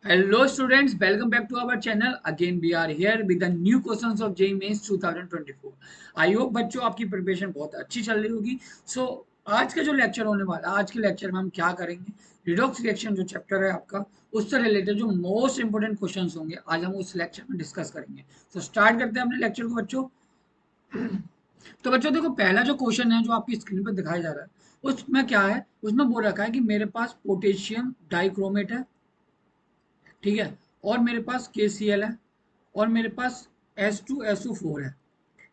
Hello students, welcome back to our channel. Again we are here with the new questions of JEE Mains 2024. I hope बच्चों आपकी preparation बहुत अच्छी चल रही होगी. सो आज का जो लेक्चर होने वाला है, आज के लेक्चर में हम क्या करेंगे, रिडॉक्स रिएक्शन जो चैप्टर है आपका, उससे रिलेटेड जो मोस्ट इंपोर्टेंट क्वेश्चंस होंगे आज हम उस लेक्चर में डिस्कस करेंगे. सो स्टार्ट करते हैं अपने लेक्चर को बच्चों. तो बच्चों देखो, पहला जो क्वेश्चन है जो आपकी स्क्रीन पर दिखाया जा रहा है उसमें क्या है, उसमें बोल रखा है कि मेरे पास पोटेशियम डाइक्रोमेट है, ठीक है, और मेरे पास KCl है, और मेरे पास H2SO4 है,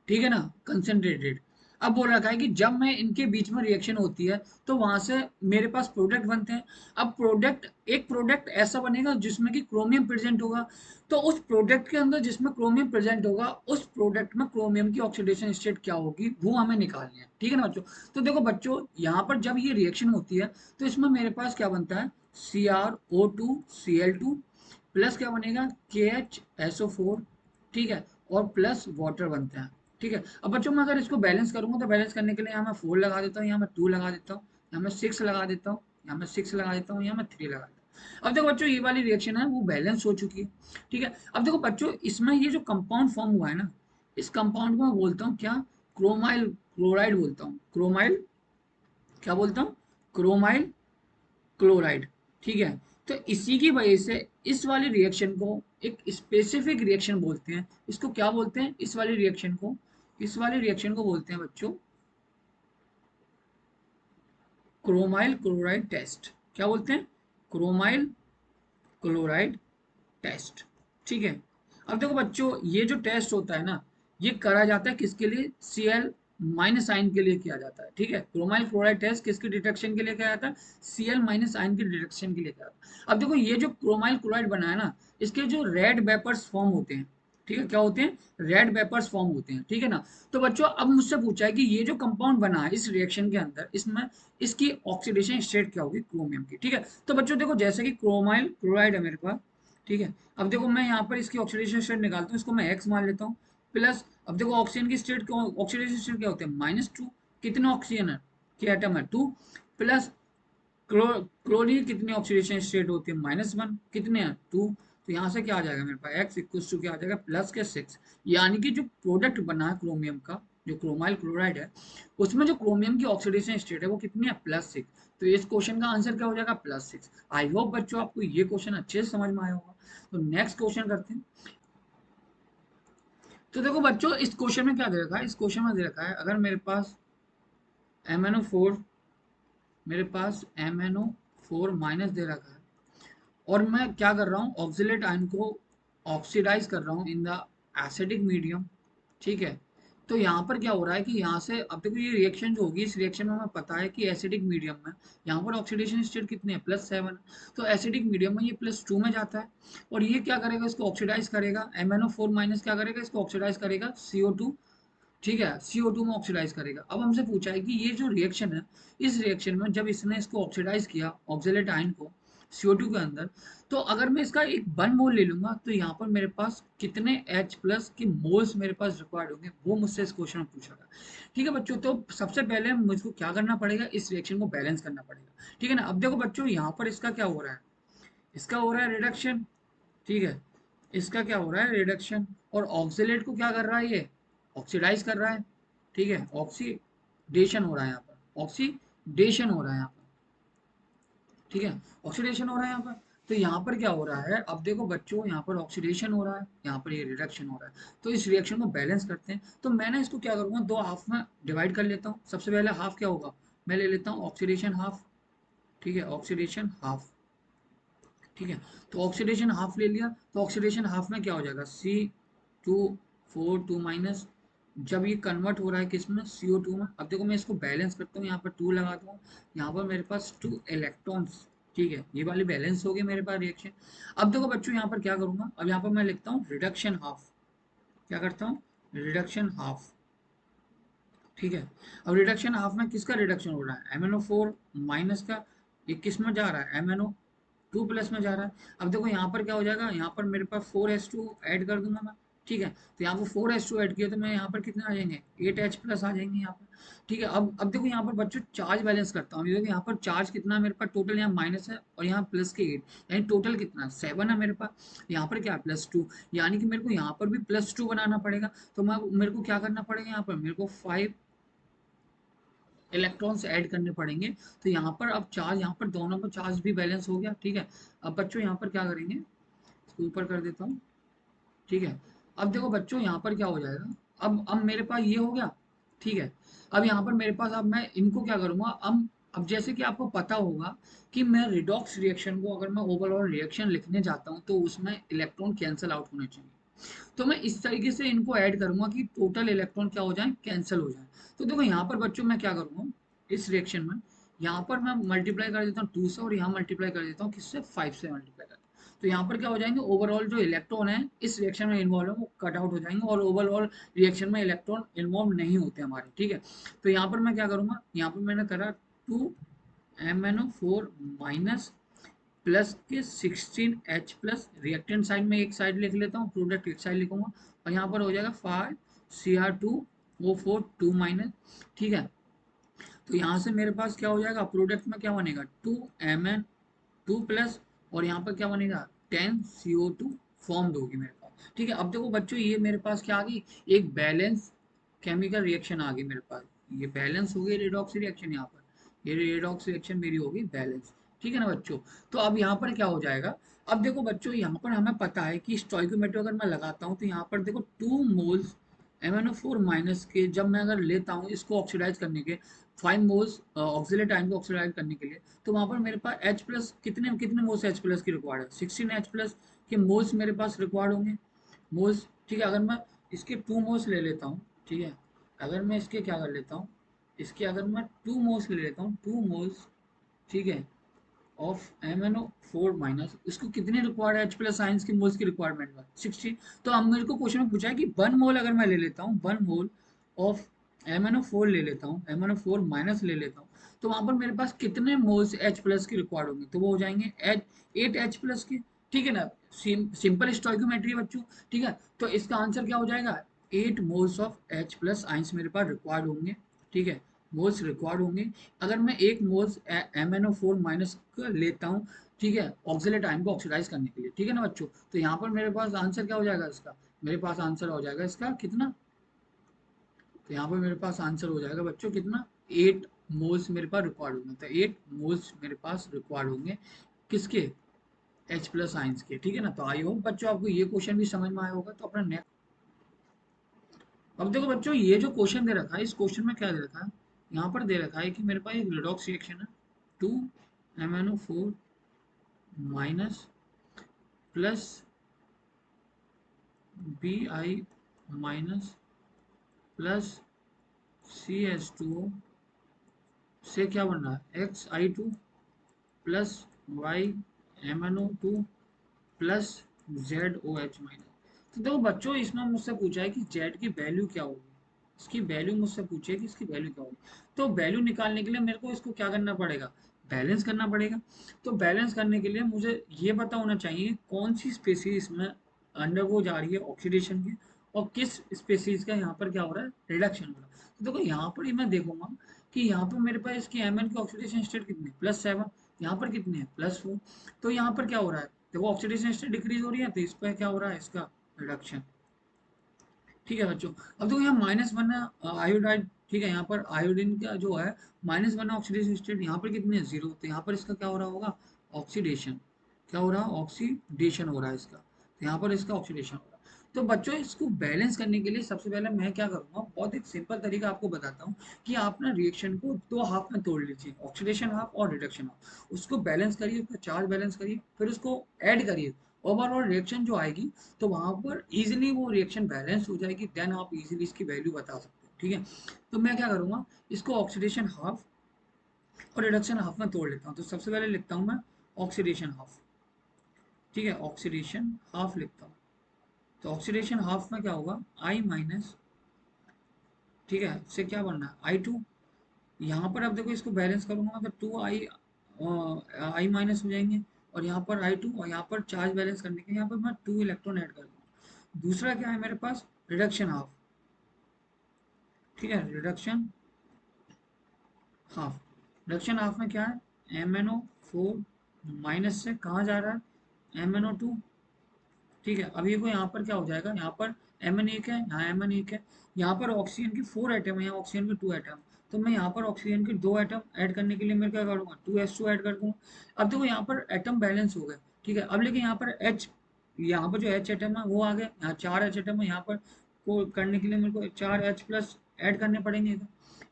ठीक है ना, कंसंट्रेटेड. अब बोल रखा है कि जब मैं इनके बीच में रिएक्शन होती है तो वहां से मेरे पास प्रोडक्ट बनते हैं. अब प्रोडक्ट ऐसा बनेगा जिसमें कि क्रोमियम प्रेजेंट होगा. तो उस प्रोडक्ट के अंदर जिसमें क्रोमियम प्रेजेंट होगा, उस प्रोडक्ट में क्रोमियम की ऑक्सीडेशन स्टेट क्या होगी वो हमें निकालनी है, ठीक है ना बच्चों. तो देखो बच्चों, यहाँ पर जब ये रिएक्शन होती है तो इसमें मेरे पास क्या बनता है, CrO2Cl2 प्लस क्या बनेगा, KHSO4, ठीक है, और प्लस वाटर बनता है, ठीक है. अब बच्चों मैं अगर इसको बैलेंस करूंगा तो बैलेंस करने के लिए यहाँ मैं 4 लगा देता हूँ, यहाँ मैं 2 लगा देता हूँ, यहाँ मैं 6 लगा देता हूँ, यहाँ मैं 6 लगा देता हूँ, यहाँ मैं 3 लगा देता हूँ. अब देखो बच्चों, ये वाली रिएक्शन है वो बैलेंस हो चुकी है, ठीक है. अब देखो बच्चों, इसमें ये जो कंपाउंड फॉर्म हुआ है ना, इस कंपाउंड को मैं बोलता हूँ क्या, क्रोमाइल क्लोराइड बोलता हूँ. क्रोमाइल क्या बोलता हूँ, क्रोमाइल क्लोराइड, ठीक है. तो इसी की वजह से इस वाली रिएक्शन को एक स्पेसिफिक रिएक्शन बोलते हैं. इसको क्या बोलते हैं, इस वाली रिएक्शन को, इस वाली रिएक्शन को बोलते हैं बच्चों क्रोमाइल क्लोराइड टेस्ट. क्या बोलते हैं, क्रोमाइल क्लोराइड टेस्ट, ठीक है. अब देखो बच्चों, ये जो टेस्ट होता है ना, ये करा जाता है किसके लिए, Cl- आयन के लिए किया जाता है, ठीक है. क्रोमाइल क्लोराइड टेस्ट किसके डिटेक्शन के लिए किया जाता है, Cl- आयन के डिटेक्शन के लिए किया जाता है. अब देखो, ये जो क्रोमाइल क्लोराइड बना है ना, इसके जो रेड वेपर्स फॉर्म होते हैं, ठीक है, क्या होते हैं, रेड वेपर्स फॉर्म होते हैं, ठीक है ना. तो बच्चों अब मुझसे पूछा है कि ये जो कंपाउंड बना है इस रिएक्शन के अंदर, इसमें इसकी ऑक्सीडेशन स्टेट क्या होगी क्रोमियम की, ठीक है. तो बच्चों देखो, जैसे कि क्रोमाइल क्लोराइड है मेरे पास, ठीक है. अब देखो मैं यहाँ पर इसकी ऑक्सीडेशन स्टेट निकालता हूँ, इसको मैं एक्स मान लेता हूँ, प्लस अब देखो ऑक्सीजन की स्टेट, ऑक्सीडेशन स्टेट क्या होते हैं, -2. कितने ऑक्सीजन है, के एटम है 2, प्लस क्लोरीन कितनी ऑक्सीडेशन स्टेट होती है, -1. कितने हैं 2. तो यहाँ से क्या आ जाएगा मेरे पास, एक्स इक्वल टू क्या आ जाएगा, प्लस के 6. यानी कि जो प्रोडक्ट बना है क्रोमियम का, जो क्रोमाइल क्लोराइड है, उसमें जो क्रोमियम की ऑक्सीडेशन स्टेट है वो कितनी है, +6. तो इस क्वेश्चन का आंसर क्या हो जाएगा, +6. आई होप बच्चों आपको ये क्वेश्चन अच्छे से समझ में आया होगा. तो नेक्स्ट क्वेश्चन करते हैं. तो देखो बच्चों, इस क्वेश्चन में क्या दे रखा है, इस क्वेश्चन में दे रखा है अगर मेरे पास MnO4, मेरे पास MnO4- दे रखा है, और मैं क्या कर रहा हूँ, ऑक्सिलेट आयन को ऑक्सीडाइज कर रहा हूँ इन द एसिडिक मीडियम, ठीक है. तो यहाँ पर क्या हो रहा है कि यहाँ से अब देखो, ये रिएक्शन जो होगी, इस रिएक्शन में हमें पता है कि एसिडिक मीडियम में यहाँ पर ऑक्सीडेशन स्टेट कितने हैं, +7. तो एसिडिक मीडियम में ये +2 में जाता है, और ये क्या करेगा, इसको ऑक्सीडाइज करेगा, MnO4- क्या करेगा, इसको ऑक्सीडाइज करेगा CO2, ठीक है, CO2 में ऑक्सीडाइज करेगा. अब हमसे पूछा है कि ये जो रिएक्शन है, इस रिएक्शन में जब इसने इसको ऑक्सीडाइज किया ऑक्जेलेट आयन को CO2 के अंदर, तो अगर मैं इसका एक 1 मोल ले लूंगा तो यहाँ पर मेरे पास कितने H+ के मोल्स मेरे पास रिक्वायर्ड होंगे, वो मुझसे इस क्वेश्चन में पूछा था, ठीक है बच्चों. तो सबसे पहले मुझको क्या करना पड़ेगा, इस रिएक्शन को बैलेंस करना पड़ेगा, ठीक है ना. अब देखो बच्चों, यहाँ पर इसका क्या हो रहा है, इसका हो रहा है रिडक्शन, ठीक है, इसका क्या हो रहा है, रिडक्शन. और ऑक्सीलेट को क्या कर रहा है, ये ऑक्सीडाइज कर रहा है, ठीक है, ऑक्सीडेशन हो रहा है यहाँ पर, ऑक्सीडेशन हो रहा है यहाँ पर, ठीक है, ऑक्सीडेशन हो रहा है यहाँ पर. तो यहाँ पर क्या हो रहा है, अब देखो बच्चों, यहाँ पर ऑक्सीडेशन हो रहा है, यहाँ पर ये रिडक्शन हो रहा है. तो इस रिएक्शन को बैलेंस करते हैं. तो मैंने इसको क्या करूँगा, दो हाफ में डिवाइड कर लेता हूँ. सबसे पहले हाफ क्या होगा, मैं ले लेता हूँ ऑक्सीडेशन हाफ, ठीक है, ऑक्सीडेशन हाफ, ठीक है. तो ऑक्सीडेशन हाफ ले लिया, तो ऑक्सीडेशन हाफ में क्या हो जाएगा, C2 4 2 जब ये कन्वर्ट हो रहा है किसमें, CO2 में. अब देखो मैं इसको बैलेंस करता हूँ, यहाँ पर 2 लगाता हूँ, यहाँ पर मेरे पास 2 इलेक्ट्रॉन्स, ठीक है, ये वाली बैलेंस हो गई मेरे पास रिएक्शन. अब देखो बच्चों, यहाँ पर क्या करूंगा, अब यहाँ पर मैं लिखता हूँ रिडक्शन हाफ. क्या करता हूँ, रिडक्शन हाफ, ठीक है. अब रिडक्शन हाफ में किसका रिडक्शन हो रहा है, MnO4- का, ये किस में जा रहा है, MnO2+ में जा रहा है. अब देखो यहाँ पर क्या हो जाएगा, यहाँ पर मेरे पास 4s2 ऐड कर दूंगा मैं, ठीक है। तो यहाँ पर 4s2 ऐड किया तो मैं यहाँ पर कितने आ जाएंगे, 8h प्लस आ जाएंगे यहाँ पर। ठीक है, अब देखो यहाँ पर बच्चों चार्ज बैलेंस करता हूँ। देखो यहाँ पर चार्ज कितना है मेरे पास, टोटल यहाँ माइनस है और यहाँ प्लस के 8, यानी टोटल कितना 7 है मेरे पास। यहाँ पर क्या है +2, यानी कि मेरे को यहाँ पर भी +2 बनाना पड़ेगा। तो मैं मेरे को क्या करना पड़ेगा, यहाँ पर मेरे को 5 इलेक्ट्रॉन्स ऐड करने पड़ेंगे। तो यहाँ पर अब चार्ज, यहाँ पर दोनों में चार्ज भी बैलेंस हो गया। ठीक है, अब बच्चों यहाँ पर क्या करेंगे, इसको ऊपर कर देता हूँ। ठीक है, अब देखो बच्चों यहाँ पर क्या हो जाएगा, अब मेरे पास ये हो गया। ठीक है, अब यहाँ पर मेरे पास, अब मैं इनको क्या करूँगा, अब जैसे कि आपको पता होगा कि मैं रिडॉक्स रिएक्शन को अगर मैं ओवरऑल रिएक्शन लिखने जाता हूँ तो उसमें इलेक्ट्रॉन कैंसिल आउट होने चाहिए। तो मैं इस तरीके से इनको ऐड करूंगा कि टोटल इलेक्ट्रॉन क्या हो जाए, कैंसिल हो जाए। तो देखो यहाँ पर बच्चों मैं क्या करूंगा इस रिएक्शन में, यहाँ पर मैं मल्टीप्लाई कर देता हूँ 2 से और यहाँ मल्टीप्लाई कर देता हूँ किससे, 5 से मल्टीप्लाई कर। तो यहाँ पर क्या हो जाएंगे, ओवरऑल जो इलेक्ट्रॉन है इस रिएक्शन में इन्वॉल्व है वो कट आउट हो जाएंगे और ओवरऑल रिएक्शन में इलेक्ट्रॉन इन्वॉल्व नहीं होते हमारे। ठीक है, तो यहाँ पर मैं क्या करूंगा, यहाँ पर मैंने करा 2MnO4 माइनस प्लस के 16H प्लस, रिएक्टेंट साइड में एक साइड लिख लेता हूँ, प्रोडक्ट एक साइड लिखूंगा और यहाँ पर हो जाएगा 5Cr2O4 2 माइनस। ठीक है, तो यहाँ से मेरे पास क्या हो जाएगा, प्रोडक्ट में क्या बनेगा 2Mn2 प्लस और यहाँ पर क्या बनेगा 10CO2 फॉर्म होगी मेरे पास। ठीक है, अब देखो बच्चों ये मेरे पास क्या आ गई, एक बैलेंस केमिकल रिएक्शन आ गई मेरे पास। ये बैलेंस हो गई रेडॉक्स रिएक्शन, यहाँ पर ये रेडॉक्स रिएक्शन मेरी होगी बैलेंस। ठीक है ना बच्चों, तो अब यहाँ पर क्या हो जाएगा, अब देखो बच्चों यहाँ पर हमें पता है कि स्टोइकोमेट्री अगर मैं लगाता हूँ तो यहाँ पर देखो 2 मोल्स MnO4 माइनस के जब मैं अगर लेता हूँ इसको ऑक्सीडाइज करने के, 5 मोल्स ऑक्सीलेट आयन को ऑक्सीडाइज करने के लिए, तो वहाँ पर मेरे पास H प्लस कितने कितने मोल्स H प्लस की रिक्वायर्ड है, 16H प्लस के मोल्स मेरे पास रिक्वायर्ड होंगे, मोल्स। ठीक है, अगर मैं इसके 2 मोल्स ले लेता हूँ, ठीक है, अगर मैं इसके क्या कर लेता हूँ, इसके अगर मैं 2 मोल्स ले लेता हूँ, 2 मोल्स, ठीक है, ऑफ MnO4 माइनस, इसको कितने रिक्वायर्ड है H प्लस आयंस की मोल्स की रिक्वायरमेंट है 60। तो अब मेरे को क्वेश्चन में पूछा है कि 1 मोल अगर मैं ले लेता हूँ, 1 मोल ऑफ MnO4 ले लेता हूँ, MnO4 माइनस ले लेता हूँ, तो वहां पर मेरे पास कितने मोल्स H प्लस की रिक्वायर्ड होंगे, तो वो हो जाएंगे 8H प्लस की। ठीक है ना, सिंपल स्टोइकोमेट्री है बच्चों। ठीक है, तो इसका आंसर क्या हो जाएगा, 8 moles of H plus ions मेरे पास रिक्वायर्ड होंगे। ठीक है, मोल्स रिक्वायर्ड होंगे अगर मैं एक मोल्स MnO4 माइनस का लेता हूँ। ठीक है, ऑक्सीलेट आयन को ऑक्सीडाइज करने के लिए। ठीक है ना बच्चों, तो यहाँ पर मेरे पास आंसर क्या हो जाएगा इसका, मेरे पास आंसर हो जाएगा इसका कितना, तो यहाँ पर मेरे पास आंसर हो जाएगा बच्चों कितना, 8 मोल्स मेरे पास रिक्वायर्ड होंगे। तो 8 मोल्स मेरे पास रिक्वायर्ड होंगे किसके, H प्लस आयंस के। ठीक है ना, तो आई होप बच्चों आपको ये क्वेश्चन भी समझ में आया होगा। तो अपना नेक्स्ट, अब देखो बच्चों ये जो क्वेश्चन दे रखा है इस क्वेश्चन में क्या दे रखा है, यहाँ पर दे रखा है कि मेरे पास एक रिडॉक्स रिएक्शन है, 2MnO4 minus plus Bi minus plus CH2O से क्या बन रहा है Xi2 plus YMnO2 plus ZOH minus. तो देखो बच्चों इसमें मुझसे पूछा है कि Z की वैल्यू क्या होगी, इसकी वैल्यू मुझसे पूछे कि इसकी वैल्यू क्या होगी। तो वैल्यू निकालने के लिए मेरे को इसको क्या करना पड़ेगा, बैलेंस करना पड़ेगा। तो बैलेंस करने के लिए मुझे ये पता होना चाहिए कौन सी स्पेसीज में अंडरगो जा रही है ऑक्सीडेशन की और किस स्पेसीज का यहाँ पर क्या हो रहा है, रिडक्शन हो रहा है। तो देखो यहाँ पर ही मैं देखूंगा कि यहाँ पर मेरे पास इसकी Mn की ऑक्सीडेशन स्टेट कितनी है, +7, यहाँ पर कितनी है, +4। तो यहाँ पर क्या हो रहा है, देखो ऑक्सीडेशन स्टेट डिक्रीज हो रही है तो इस पर क्या हो रहा है, इसका रिडक्शन। ठीक है बच्चों, अब देखो यहाँ -1 है आयोडाइड। ठीक है, यहाँ पर आयोडीन का जो है -1 ऑक्सीडेशन स्टेट, यहाँ पर कितनी है 0, तो यहाँ पर इसका क्या हो रहा होगा, ऑक्सीडेशन। क्या हो रहा है, ऑक्सीडेशन हो रहा है इसका, तो यहाँ पर इसका ऑक्सीडेशन हो रहा है। तो बच्चों इसको बैलेंस करने के लिए सबसे पहले मैं क्या करूंगा, बहुत एक सिंपल तरीका आपको बताता हूँ कि आप ना रिएक्शन को 2 हाफ में तोड़ लीजिए, ऑक्सीडेशन हाफ और रिडक्शन हाफ, उसको बैलेंस करिए, उसका चार्ज बैलेंस करिए, फिर उसको ऐड करिए, ओवरऑल रिएक्शन जो आएगी तो वहां पर इजीली वो रिएक्शन बैलेंस हो जाएगी, देन आप इजीली इसकी वैल्यू बता सकते हो। ठीक है, तो मैं क्या करूंगा, इसको ऑक्सीडेशन हाफ और रिडक्शन हाफ में तोड़ लेता हूँ। तो सबसे पहले लिखता हूँ मैं ऑक्सीडेशन हाफ। ठीक है, ऑक्सीडेशन हाफ लिखता हूँ। तो ऑक्सीडेशन हाफ में क्या होगा, आई माइनस, ठीक है, से क्या बनना है I2। यहाँ पर अब देखो इसको बैलेंस करूंगा तो 2I माइनस हो जाएंगे और यहाँ पर I2 और यहाँ पर चार्ज बैलेंस करने के यहाँ पर मैं 2 इलेक्ट्रॉन ऐड कर दूंगा। दूसरा क्या है मेरे पास, रिडक्शन हाफ, ठीक है, रिडक्शन हाफ। रिडक्शन हाफ में क्या है, MnO4 माइनस से कहाँ जा रहा है, MnO2, ठीक है। अब ये को यहाँ पर क्या हो जाएगा, यहाँ पर Mn1 है, यहाँ Mn1 है, यहाँ पर ऑक्सीजन की 4 एटम है, यहाँ ऑक्सीजन की 2 एटम। तो मैं यहाँ पर ऑक्सीजन के 2 एटम ऐड करने के लिए मैं क्या करूँगा, 2s2 ऐड कर दूंगा। अब देखो यहाँ पर एटम बैलेंस हो गए, ठीक है। अब लेकिन यहाँ पर H, यहाँ पर जो H एटम है वो आ गए, यहाँ 4 H एटम है, यहाँ पर को करने के लिए मेरे को 4H प्लस ऐड करने पड़ेंगे,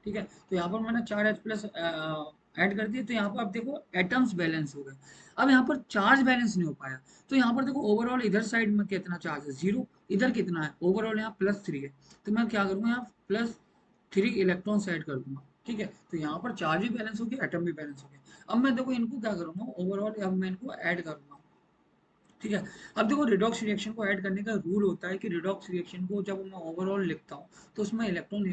ठीक है। तो यहाँ पर मैंने 4H प्लस ऐड कर दिए, तो यहाँ पर अब देखो एटम्स बैलेंस हो गए। अब यहाँ पर चार्ज बैलेंस नहीं हो पाया, तो यहाँ पर देखो ओवरऑल इधर साइड में कितना चार्ज है, 0, इधर कितना है ओवरऑल, यहाँ +3 है। तो मैं क्या करूँगा, यहाँ +3 इलेक्ट्रॉन ऐड कर दूंगा, ठीक है। तो यहाँ पर चार्ज भी बैलेंस हो गया, एटम भी बैलेंस हो गया। अब मैं देखो इनको क्या करूँगा, ओवरऑल अब मैं इनको ऐड करूँगा, ठीक है। अब देखो रिडॉक्स रिएक्शन को ऐड करने का रूल होता है कि रिडॉक्स रिएक्शन को जब मैं ओवरऑल लिखता हूँ तो उसमें इलेक्ट्रॉन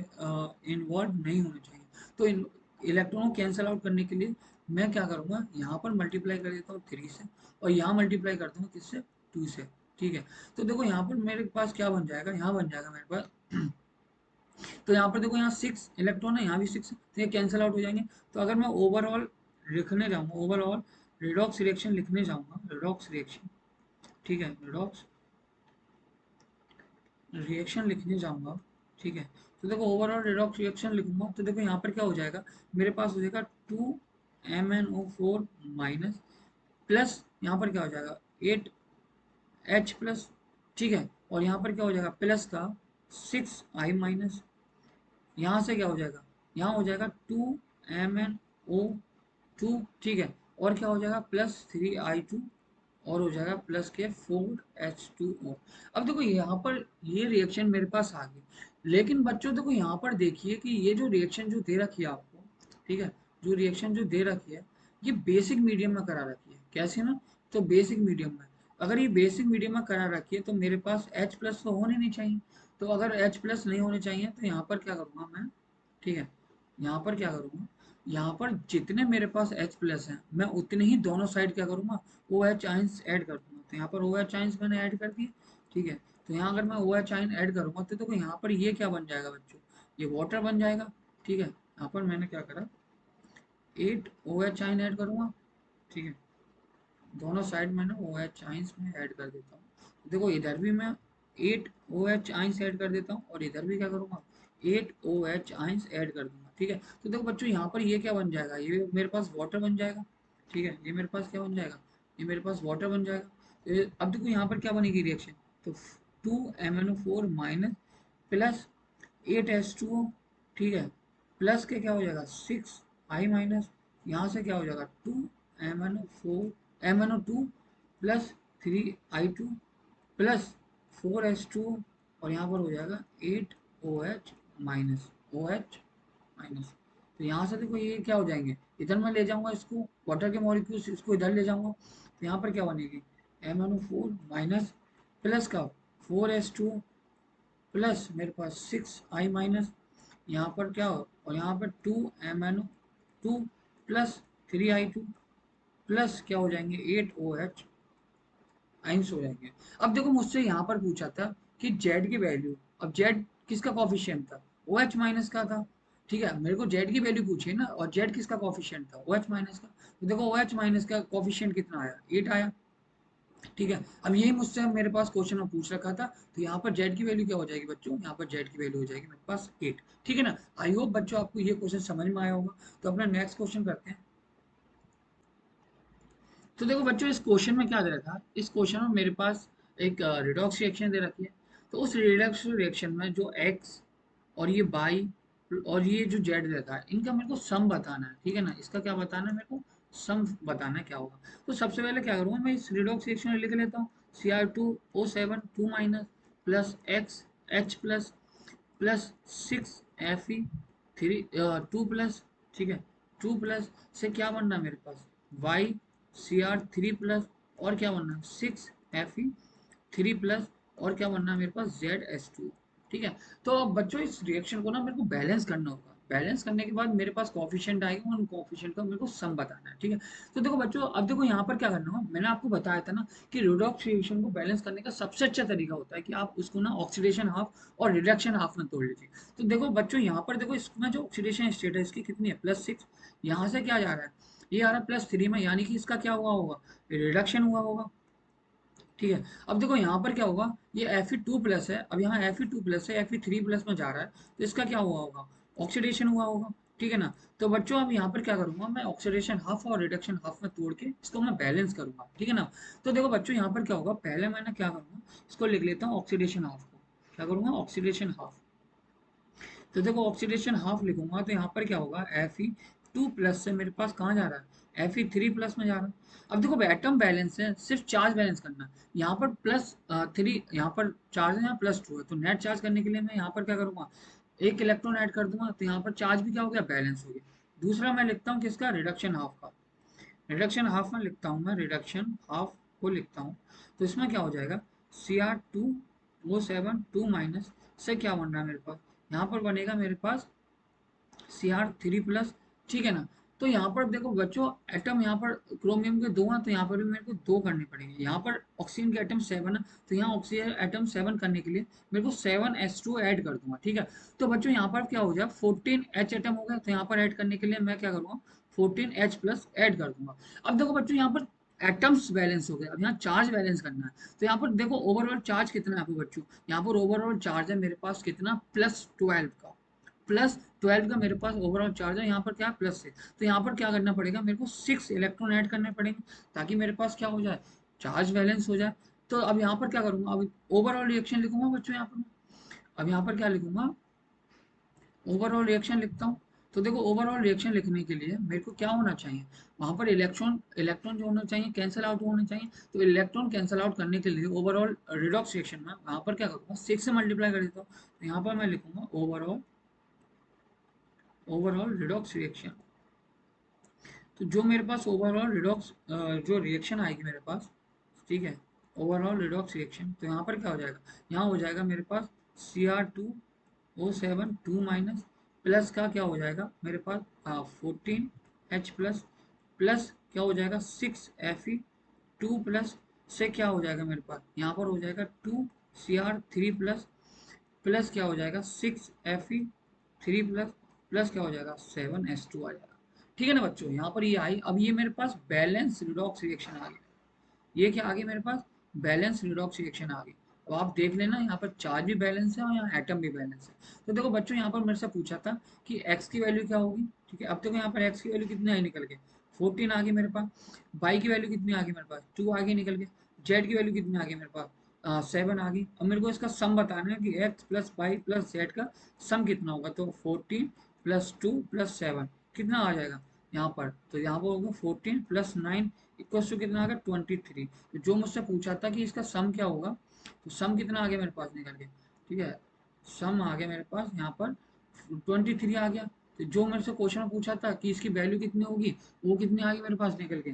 इन्वॉल्व नहीं होने चाहिए। तो इन इलेक्ट्रॉन को कैंसिल आउट करने के लिए मैं क्या करूँगा, यहाँ पर मल्टीप्लाई कर देता हूँ 3 से, और यहाँ मल्टीप्लाई कर दूंगा किससे, 2 से, ठीक है। तो देखो यहाँ पर मेरे पास क्या बन जाएगा, यहाँ बन जाएगा मेरे पास तो यहाँ पर देखो यहाँ 6 इलेक्ट्रॉन है, यहाँ भी 6 है, तो ये कैंसिल आउट हो जाएंगे। तो अगर मैं ओवरऑल लिखने जाऊँगा, ओवरऑल रिडॉक्स रिएक्शन लिखने जाऊँगा, रिडॉक्स रिएक्शन, ठीक है, रिडॉक्स रिएक्शन लिखने जाऊंगा, ठीक है। तो देखो ओवरऑल रिडॉक्स रिएक्शन लिखूंगा, तो देखो यहाँ पर क्या हो जाएगा, मेरे पास हो जाएगा 2MnO4 माइनस, प्लस यहाँ पर क्या हो जाएगा 8H प्लस, ठीक है। और यहाँ पर क्या हो जाएगा प्लस का 6I माइनस, यहाँ से क्या हो जाएगा, यहाँ हो जाएगा 2MnO2, ठीक है। और क्या हो जाएगा +3I2, और हो जाएगा प्लस के 4H2O। अब देखो यहाँ पर ये रिएक्शन मेरे पास आ गई, लेकिन बच्चों देखो यहाँ पर देखिए कि ये जो रिएक्शन जो दे रखी है आपको, ठीक है, जो रिएक्शन जो दे रखी है ये बेसिक मीडियम में करा रखी है, कैसे ना, तो बेसिक मीडियम में, अगर ये बेसिक मीडियम में करा रखी है तो मेरे पास H प्लस तो होने नहीं चाहिए। तो अगर H प्लस नहीं होने चाहिए तो यहाँ पर क्या करूँगा मैं, ठीक है, यहाँ पर क्या करूँगा, यहाँ पर जितने मेरे पास H प्लस हैं मैं उतने ही दोनों साइड क्या करूँगा, ओ एच आइंस ऐड कर दूंगा। तो यहाँ पर ओ एच आइंस मैंने ऐड कर दिए, ठीक है। तो यहाँ अगर मैं ओ एच आइन ऐड करूँगा तो देखो यहाँ पर ये क्या बन जाएगा बच्चों, ये वाटर बन जाएगा, ठीक है। यहाँ पर मैंने क्या करा, 8 ओ एच आइन ऐड करूँगा, ठीक है। दोनों साइड मैंने ओ एच आइंस में ऐड कर देता हूँ। देखो इधर भी मैं 8 ओ एच आइंस ऐड कर देता हूँ, और इधर भी क्या करूँगा 8 ओ एच आइंस ऐड कर दूंगा, ठीक है। तो देखो बच्चों यहाँ पर ये क्या बन जाएगा, ये मेरे पास वाटर बन जाएगा, ठीक है। ये मेरे पास क्या बन जाएगा, ये मेरे पास वाटर बन जाएगा। अब देखो यहाँ पर क्या बनेगी रिएक्शन, तो 2MnO4 माइनस प्लस 8H2O, ठीक है, प्लस के क्या हो जाएगा 6I माइनस, यहाँ से क्या हो जाएगा 2MnO2 plus 3I2 plus 4H2O, और यहाँ पर हो जाएगा 8OH माइनस, OH माइनस। तो यहाँ से देखो ये क्या हो जाएंगे, इधर मैं ले जाऊंगा इसको, वाटर के मॉलिक्यूल्स इसको इधर ले जाऊंगा, तो यहाँ पर क्या बनेगी MnO4 माइनस प्लस का 4H2O प्लस मेरे पास 6I माइनस, यहाँ पर क्या हो, और यहाँ पर 2MnO2 प्लस 3I2 प्लस क्या हो जाएंगे 8OH आइंस हो जाएंगे। अब देखो मुझसे यहाँ पर पूछा था कि जेड की वैल्यू, अब जेड किसका कॉफिशिएंट था, ओ एच माइनस का था, ठीक है। मेरे को जेड की वैल्यू पूछी है ना, और जेड किसका कॉफिशिएंट था, ओ एच माइनस का। तो देखो ओ एच माइनस का कॉफिशिएंट कितना आया, 8 आया, ठीक है। अब यही मुझसे मेरे पास क्वेश्चन में पूछ रखा था, तो यहाँ पर जेड की वैल्यू क्या हो जाएगी बच्चों, यहाँ पर जेड की वैल्यू हो जाएगी मेरे पास 8, ठीक है ना। आई होप बच्चों आपको ये क्वेश्चन समझ में आया होगा। तो अपना नेक्स्ट क्वेश्चन करते हैं। तो देखो बच्चों इस क्वेश्चन में क्या दे रखा है, इस क्वेश्चन में मेरे पास एक रिडॉक्स रिएक्शन दे रखी है। तो उस रिडॉक्स रिएक्शन में जो एक्स और ये बाई और ये जो जेड रखा है इनका मेरे को सम बताना है, ठीक है ना। इसका क्या बताना है मेरे को, सम बताना है क्या होगा। तो सबसे पहले क्या करूँगा, मैं इस रिडॉक्स रिएक्शन में लिख लेता हूँ Cr2O7 2 minus plus x H plus plus 6Fe 2 plus, ठीक है, 2 प्लस से क्या बनना है मेरे पास वाई Cr3 प्लस, और क्या बनना है 6Fe3 प्लस, और क्या बनना है मेरे पास ZH2, ठीक है। तो अब बच्चों इस रिएक्शन को ना मेरे को बैलेंस करना होगा। बैलेंस करने के बाद मेरे पास कोफिशिएंट आएगा, उन कोफिशिएंट का मेरे को सम बताना है, ठीक है। तो देखो बच्चों, अब देखो यहाँ पर क्या करना होगा, मैंने आपको बताया था ना कि रिडॉक्स रिएक्शन को बैलेंस करने का सबसे अच्छा तरीका होता है कि आप उसको ना ऑक्सीडेशन हाफ और रिडक्शन हाफ में तोड़ लीजिए। तो देखो बच्चों, यहाँ पर देखो इसमें जो ऑक्सीडेशन स्टेट है इसकी कितनी है, +6। यहाँ से क्या जा रहा है, ये आ रहा है +3 में, यानी कि इसका क्या हुआ होगा, रिडक्शन हुआ होगा, ठीक है। अब देखो यहाँ पर क्या होगा, ये Fe2+ है, अब यहाँ Fe2+ है, Fe3+ में जा रहा है, तो इसका क्या हुआ होगा, ऑक्सीडेशन हुआ होगा, ठीक है ना। तो बच्चों अब यहाँ पर क्या करूंगा, मैं ऑक्सीडेशन हाफ और रिडक्शन हाफ में तोड़ के इसको मैं बैलेंस करूंगा, ठीक है ना। तो देखो बच्चों, यहाँ पर क्या होगा, पहले मैंने क्या करूंगा, इसको लिख लेता हूँ ऑक्सीडेशन हाफ को, क्या करूंगा, ऑक्सीडेशन हाफ। तो देखो ऑक्सीडेशन हाफ लिखूंगा तो यहाँ पर क्या होगा, Fe2+ से मेरे पास कहाँ जा रहा है, Fe3+ में जा रहा है। अब देखो एटम बैलेंस है, सिर्फ चार्ज बैलेंस करना है। यहाँ पर +3, यहाँ पर चार्ज है, यहाँ +2 है, तो नेट चार्ज करने के लिए मैं यहाँ पर क्या करूंगा, एक इलेक्ट्रॉन ऐड कर दूंगा, तो यहाँ पर चार्ज भी क्या हो गया, बैलेंस हो गया। दूसरा मैं लिखता हूँ किसका, रिडक्शन हाफ का। रिडक्शन हाफ में लिखता हूँ मैं, रिडक्शन हाफ को लिखता हूँ, तो इसमें क्या हो जाएगा, Cr2O7 2- से क्या बन रहा है मेरे पास, यहाँ पर बनेगा मेरे पास Cr3+, ठीक है ना। तो यहाँ पर देखो बच्चों, एटम यहाँ पर क्रोमियम के 2 हैं, तो यहाँ पर भी मेरे को 2 करने पड़ेंगे। यहाँ पर ऑक्सीजन के एटम 7 है, तो यहाँ ऑक्सीजन एटम 7 करने के लिए मेरे को 7s2 ऐड कर दूंगा, ठीक है। तो बच्चों यहाँ पर क्या हो जाए, 14H एटम हो गया, तो यहाँ पर ऐड करने के लिए मैं क्या करूँगा, 14H+ ऐड कर दूंगा। अब देखो बच्चों, यहाँ पर एटम्स बैलेंस हो गए, अब यहाँ चार्ज बैलेंस करना है। तो यहाँ पर देखो ओवरऑल चार्ज कितना है आपको बच्चों, यहाँ पर ओवरऑल चार्ज है मेरे पास कितना, +12 का, +12 का मेरे पास ओवरऑल चार्ज है। यहाँ पर क्या है, +6, तो यहाँ पर क्या करना पड़ेगा, मेरे को 6 इलेक्ट्रॉन ऐड करने पड़ेंगे, ताकि मेरे पास क्या हो जाए, चार्ज बैलेंस हो जाए। तो अब यहाँ पर क्या करूंगा, अब ओवरऑल रिएक्शन लिखूंगा बच्चों यहाँ पर। अब यहाँ पर क्या लिखूंगा, ओवरऑल रिएक्शन लिखता हूँ। तो देखो ओवरऑल रिएक्शन लिखने के लिए मेरे को क्या होना चाहिए, वहां पर इलेक्ट्रॉन इलेक्ट्रॉन जो होना चाहिए कैंसिल आउट होने चाहिए। तो इलेक्ट्रॉन कैंसिल आउट करने के लिए ओवरऑल रिडॉक्स रिएक्शन में वहां पर क्या करूंगा, 6 से मल्टीप्लाई कर देता हूँ। तो यहाँ पर मैं लिखूंगा ओवरऑल ओवरऑल रिडॉक्स रिएक्शन। तो जो मेरे पास ओवरऑल रिडॉक्स जो रिएक्शन आएगी मेरे पास, ठीक है, ओवरऑल रिडॉक्स रिएक्शन, तो यहाँ पर क्या हो जाएगा, यहाँ हो जाएगा मेरे पास Cr2O7 2- प्लस का क्या हो जाएगा मेरे पास 14H+ प्लस क्या हो जाएगा 6Fe2+ से क्या हो जाएगा मेरे पास, यहाँ पर हो जाएगा 2Cr3+ प्लस क्या हो जाएगा 6Fe3+ प्लस क्या हो जाएगा 7s2 आ जाएगा, ठीक है ना बच्चों। यहाँ पर ये आई, अब ये मेरे पास बैलेंस रिडॉक्स रिएक्शन आ गया। ये क्या आ गई मेरे पास, बैलेंस रिडॉक्स रिएक्शन आ गई। अब आप देख लेना, यहाँ पर चार्ज भी बैलेंस है और यहाँ एटम भी बैलेंस है। तो देखो बच्चों, यहाँ पर मेरे से पूछा था कि x की वैल्यू क्या होगी, ठीक है। अब देखो यहाँ पर x की वैल्यू कितनी आई निकल के, 14 आ गई मेरे पास। y की वैल्यू कितनी आ गई मेरे पास, 2 आ गई निकल के। z की वैल्यू कितनी आ गई मेरे पास, 7 आ गई। अब मेरे को इसका सम बताना है कि x + y + z का सम कितना होगा। तो 14 + 2 + 7 कितना आ जाएगा यहाँ पर, तो यहाँ पर होगा 14 + 9 इक्वल टू कितना आ गया, 23। तो जो मुझसे पूछा था कि इसका सम क्या होगा, तो सम कितना आ गया मेरे पास निकल के, ठीक है। सम आ गया मेरे पास यहाँ पर 23 आ गया। तो जो मेरे से क्वेश्चन में पूछा था कि इसकी वैल्यू कितनी होगी, वो कितनी आ गई मेरे पास निकल के,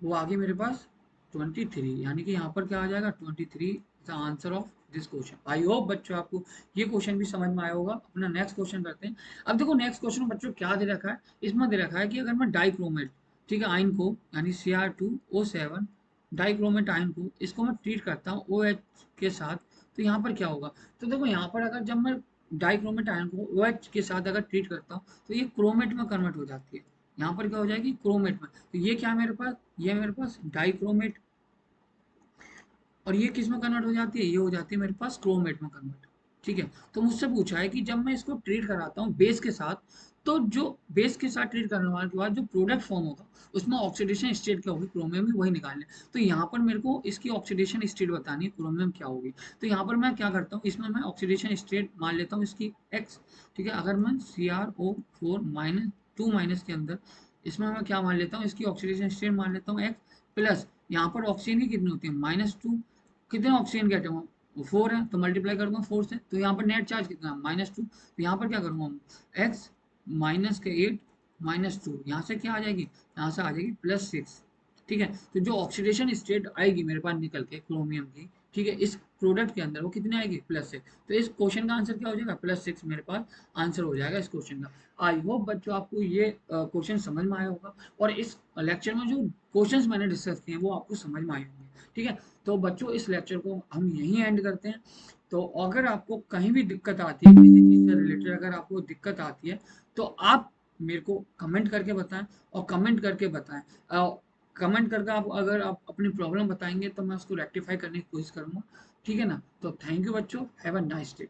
वो आ गई मेरे पास 23, यानी कि यहाँ पर क्या आ जाएगा, 23 the answer of this question. I hope बच्चों आपको ये क्वेश्चन भी समझ में आया होगा। अपना नेक्स्ट क्वेश्चन करते हैं। अब देखो नेक्स्ट क्वेश्चन बच्चों क्या दे रखा है, इसमें दे रखा है कि अगर मैं डाइक्रोमेट, ठीक है, आयन को, यानी Cr2O7 डाइक्रोमेट आयन को, इसको मैं ट्रीट करता हूँ OH के साथ, तो यहाँ पर क्या होगा। तो देखो यहाँ पर अगर जब मैं डाइक्रोमेट आयन को OH के साथ अगर ट्रीट करता हूँ, तो ये क्रोमेट में कन्वर्ट हो जाती है। यहाँ पर क्या हो जाएगी, क्रोमेट में। तो ये क्या है मेरे पास, ये मेरे पास डाइक्रोमेट, और ये किस में कन्वर्ट हो जाती है, ये हो जाती है मेरे पास क्रोमेट में कन्वर्ट, ठीक है। तो मुझसे पूछा है कि जब मैं इसको ट्रीट कराता हूँ बेस के साथ, तो जो बेस के साथ ट्रीट करने के बाद जो प्रोडक्ट फॉर्म होगा उसमें ऑक्सीडेशन स्टेट क्या होगी, क्रोमियम ही वही निकालने। तो यहाँ पर मेरे को इसकी ऑक्सीडेशन स्टेट बतानी है, क्रोमियम क्या होगी। तो यहाँ पर मैं क्या करता हूँ, इसमें मैं ऑक्सीडेशन स्टेट मान लेता हूँ इसकी x, ठीक है। अगर मैं CrO4-2- के अंदर, इसमें मैं क्या मान लेता हूँ, इसकी ऑक्सीडेशन स्टेट मान लेता हूँ x, प्लस यहाँ पर ऑक्सीजन की कितनी होती है, -2। कितने ऑक्सीजन के एटम, 4 है, तो मल्टीप्लाई कर दूंगा 4 से। तो यहाँ पर नेट चार्ज कितना, -2। तो यहाँ पर क्या करूँगा हम, x -8 -2, यहाँ से क्या आ जाएगी, यहाँ से आ जाएगी +6, ठीक है। तो जो ऑक्सीडेशन स्टेट आएगी मेरे पास निकल के क्रोमियम की, ठीक है, इस प्रोडक्ट के अंदर वो कितनी आएगी, +6। तो इस क्वेश्चन का आंसर क्या हो जाएगा, +6 मेरे पास आंसर हो जाएगा इस क्वेश्चन का। आई होप बच्चों आपको ये क्वेश्चन समझ में आया होगा, और इस लेक्चर में जो क्वेश्चंस मैंने डिस्कस किए हैं वो आपको समझ में आए होंगे। ठीक है, तो बच्चों इस लेक्चर को हम यहीं एंड करते हैं। तो अगर आपको कहीं भी दिक्कत आती है किसी चीज़ से रिलेटेड, अगर आपको दिक्कत आती है तो आप मेरे को कमेंट करके बताएं, और कमेंट करके बताएं, कमेंट करके आप अगर आप अपनी प्रॉब्लम बताएंगे तो मैं उसको रेक्टिफाई करने की कोशिश करूंगा। ठीक है ना, तो थैंक यू बच्चों, हैव अ नाइस डे।